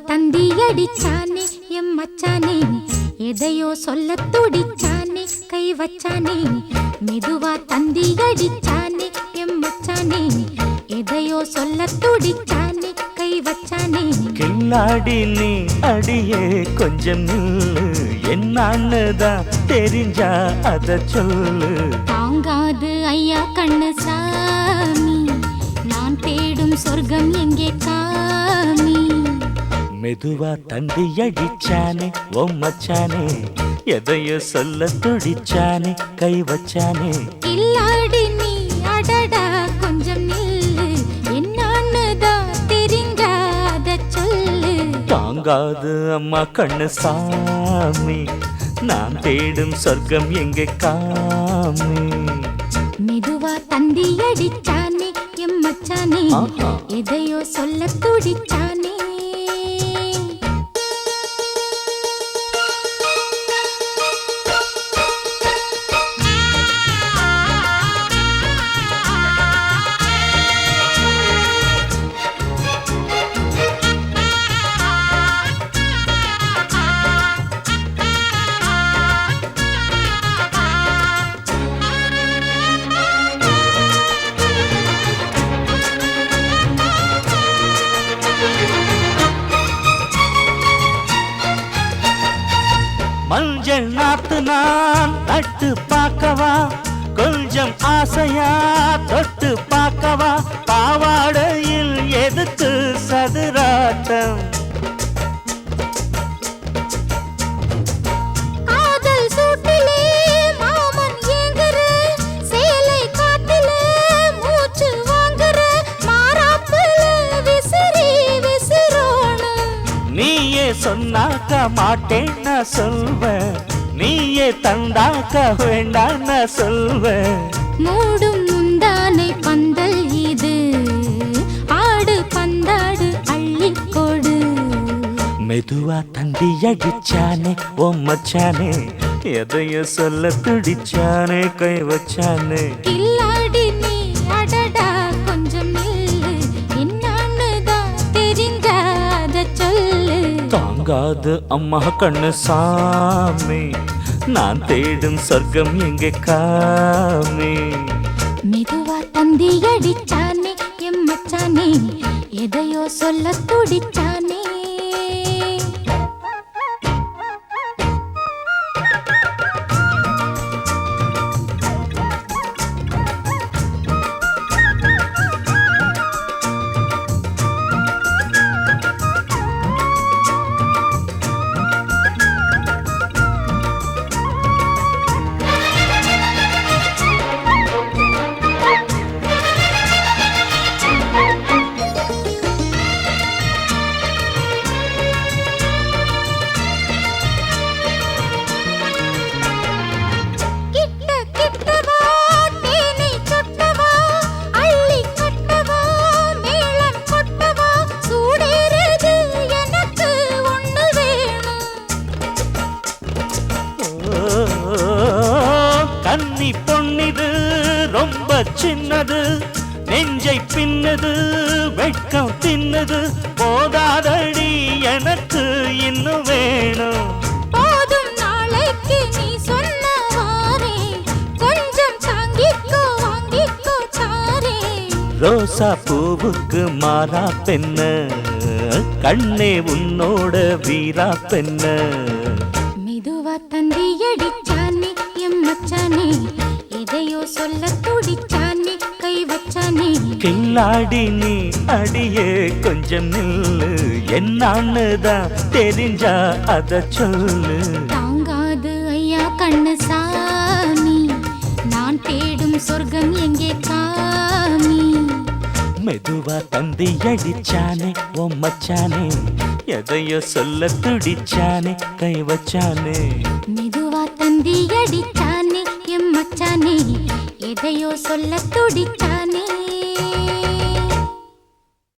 தந்தி அடிச்சானே M மச்சானே, எதையோ சொல்ல துடிச்சானே கை வச்சானே. மெதுவா தந்தி அடிச்சானே எம் மச்சானே, எதையோ சொல்ல துடிச்சானே கை வச்சானே. கில்லாடி நீ அடியே கொஞ்சம் நில்லு, என்னான்னுதான் தெரிஞ்சா அத சொல்லு. தாங்காது ஐயா கண்ணு சாமி, நான் தேடும் சொர்க்கம் எங்கே காமி. மெதுவா தந்தி அடிச்சானே ஓ மச்சானே, எதையோ சொல்ல துடிச்சானே கை வச்சானே. கில்லாடி நீ அடடா கொஞ்சம் நில்லு, என்னான்னுதான் தெரிஞ்சாத சொல்லு. தாங்காது அம்மா கண்ணு சாமி, நான் தேடும் சொர்க்கம் எங்கே காமி. மெதுவா தந்தி அடிச்சானே எம் மச்சானே, எதையோ சொல்ல துடிச்சானே. மஞ்சள் நாத்து நான் நட்டு பார்க்கவா, கொஞ்சம் ஆசையா தொட்டு பார்க்கவா. பாவாடையில் எதுக்கு சதுராட்டம், காதல் சூட்டிலே மாமன் ஏங்குற, சேலை காட்டிலே மூச்சு வாங்குற, மாறாப்புல விசிறி விசிறோணும். நீயே சொன்னாக்க மாட்டேன் நான் சொல்வேன், நீயே தந்தாக்க வேண்டாம் நான் சொல்வேன். மூடும் முந்தானை பந்தல் இது, ஆடு பந்தாடு அள்ளிக்கொடு. மெதுவா தந்தி அடிச்சானே ஓ மச்சானே, எதையோ சொல்ல துடிச்சானே கை வச்சானே. கில்லாடி நீ அடடா கொஞ்சம் நில்லு, என்னான்னுதான் தெரிஞ்சாத சொல்லு. தாங்காது அம்மா கண்ணு சாமி, நான் தேடும் சொர்க்கம் எங்கே காமி. மெதுவா தந்தி அடிச்சானே எம் மச்சானே, எதையோ சொல்ல துடிச்சானே. கன்னி பொன்னிது ரொம்ப சின்னது, நெஞ்சை பின்னது வெட்கம் தின்னது. போதாதடி எனக்கு இன்னும் வேணும். போதும் நாளைக்கு நீ சொன்னவாரே, கொஞ்சம் தாங்கிக்கோ வாங்கிக்கோ தாரே. ரோசா பூவுக்கு மாறா பெண்ண, கண்ணே உன்னோட வீரா பெண்ண. மெதுவா தந்தி அடிச்சானே எம் மச்சானே, எதையோ சொல்ல துடிச்சானே கை வச்சானே. கில்லாடி நீ அடியே கொஞ்சம் நில்லு, என்னான்னுதான் தெரிஞ்சா அத சொல்லு. தாங்காது ஐயா கண்ணு சாமி, நான் தேடும் சொர்க்கம் எங்கே காமி. மெதுவா தந்தி அடிச்சானே ஓ மச்சானே, எதையோ சொல்ல துடிச்சானே கை வச்சானே. மெதுவா தந்தி அடிச்சானே எம் மச்சானே, எதையோ சொல்ல துடிச்சானே.